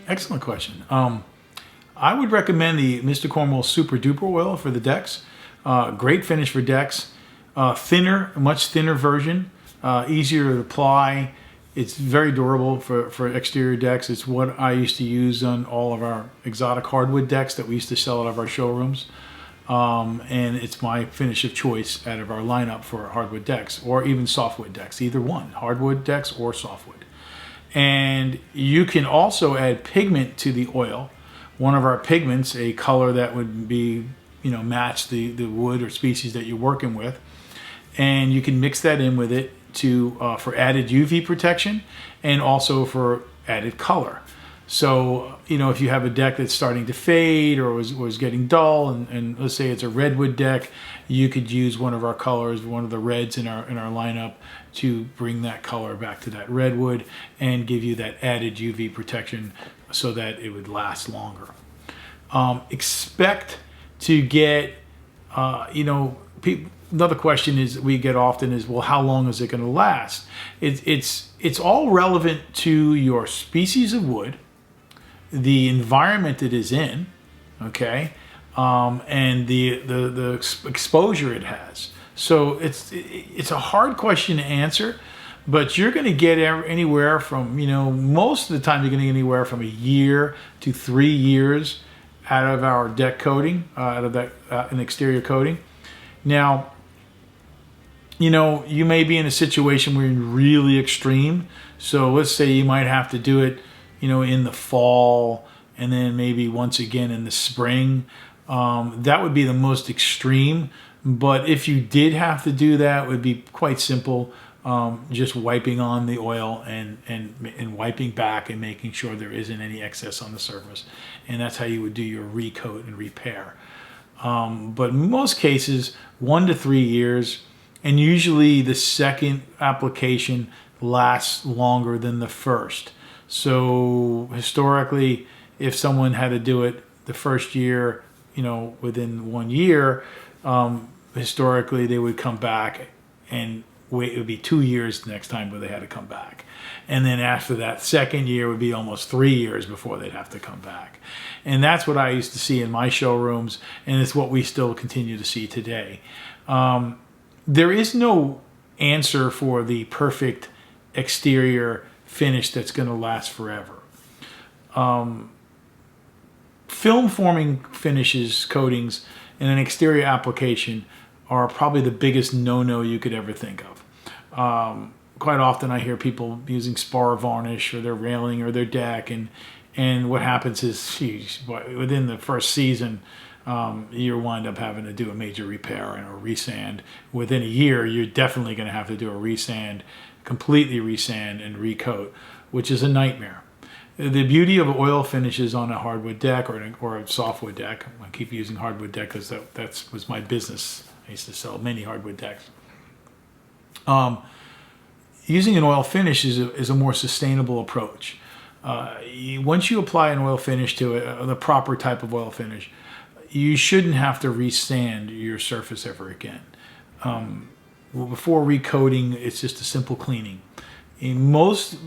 Excellent question. I would recommend the Mr. Cornwall Super Duper Oil for the decks. Great finish for decks. Thinner, much thinner version. Easier to apply. It's very durable for exterior decks. It's what I used to use on all of our exotic hardwood decks that we used to sell out of our showrooms. And it's my finish of choice out of our lineup for hardwood decks, or even softwood decks, either one, hardwood decks or softwood. And you can also add pigment to the oil. One of our pigments, a color that would be, match the wood or species that you're working with. And you can mix that in with it for added UV protection and also for added color. So, if you have a deck that's starting to fade or was getting dull, and let's say it's a redwood deck, you could use one of our colors, one of the reds in our lineup, to bring that color back to that redwood and give you that added UV protection so that it would last longer. Expect to get, another question we get often is, well, how long is it going to last? It's all relevant to your species of wood, the environment it is in, okay, and the exposure it has. So it's a hard question to answer, but you're going to get anywhere from, most of the time you're going to get anywhere from a year to 3 years out of our deck coating, out of that an exterior coating. Now, you may be in a situation where you're really extreme. So let's say you might have to do it, in the fall, and then maybe once again in the spring. That would be the most extreme. But if you did have to do that, it would be quite simple. Just wiping on the oil and wiping back and making sure there isn't any excess on the surface. And that's how you would do your recoat and repair. But in most cases, 1 to 3 years. And usually the second application lasts longer than the first. So historically, if someone had to do it the first year, within 1 year, historically they would come back and wait. It would be 2 years the next time where they had to come back. And then after that second year would be almost 3 years before they'd have to come back. And that's what I used to see in my showrooms, and it's what we still continue to see today. There is no answer for the perfect exterior finish that's going to last forever. Film forming finishes, coatings, in an exterior application are probably the biggest no-no you could ever think of. Quite often I hear people using spar varnish or their railing or their deck, and what happens is, within the first season, you wind up having to do a major repair and a resand. Within a year, you're definitely going to have to do a resand, completely resand and recoat, which is a nightmare. The beauty of oil finishes on a hardwood deck or a softwood deck, I keep using hardwood deck because that was my business. I used to sell many hardwood decks. Using an oil finish is a more sustainable approach. Once you apply an oil finish to it, the proper type of oil finish, you shouldn't have to resand your surface ever again. Before recoating, it's just a simple cleaning. In most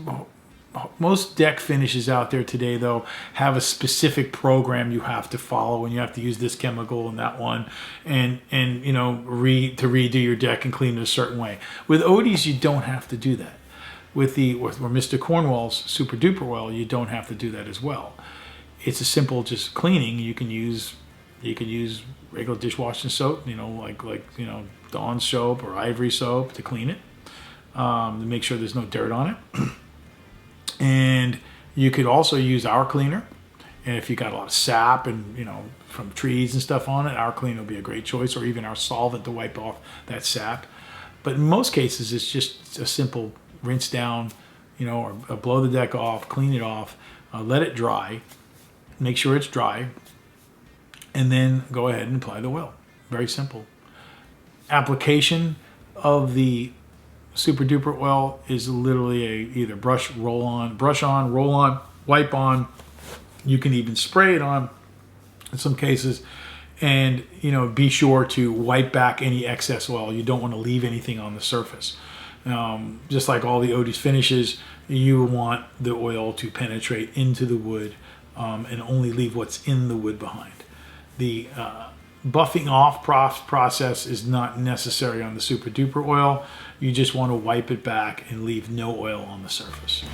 deck finishes out there today, though, have a specific program you have to follow, and you have to use this chemical and that one, and to redo your deck and clean it a certain way. With Odie's, you don't have to do that. With Mr. Cornwall's Super Duper Oil, you don't have to do that as well. It's a simple just cleaning. You can use regular dishwashing soap, like Dawn soap or Ivory soap to clean it, to make sure there's no dirt on it. And you could also use our cleaner. And if you got a lot of sap and, from trees and stuff on it, our cleaner will be a great choice, or even our solvent to wipe off that sap. But in most cases, it's just a simple rinse down, or blow the deck off, clean it off, let it dry, make sure it's dry, and then go ahead and apply the oil. Very simple. Application of the Super Duper Oil is literally either brush on, roll on, wipe on. You can even spray it on in some cases, and be sure to wipe back any excess oil. You don't want to leave anything on the surface. Just like all the Odie's finishes, you want the oil to penetrate into the wood and only leave what's in the wood behind. The buffing off process is not necessary on the Super Duper oil. You just want to wipe it back and leave no oil on the surface.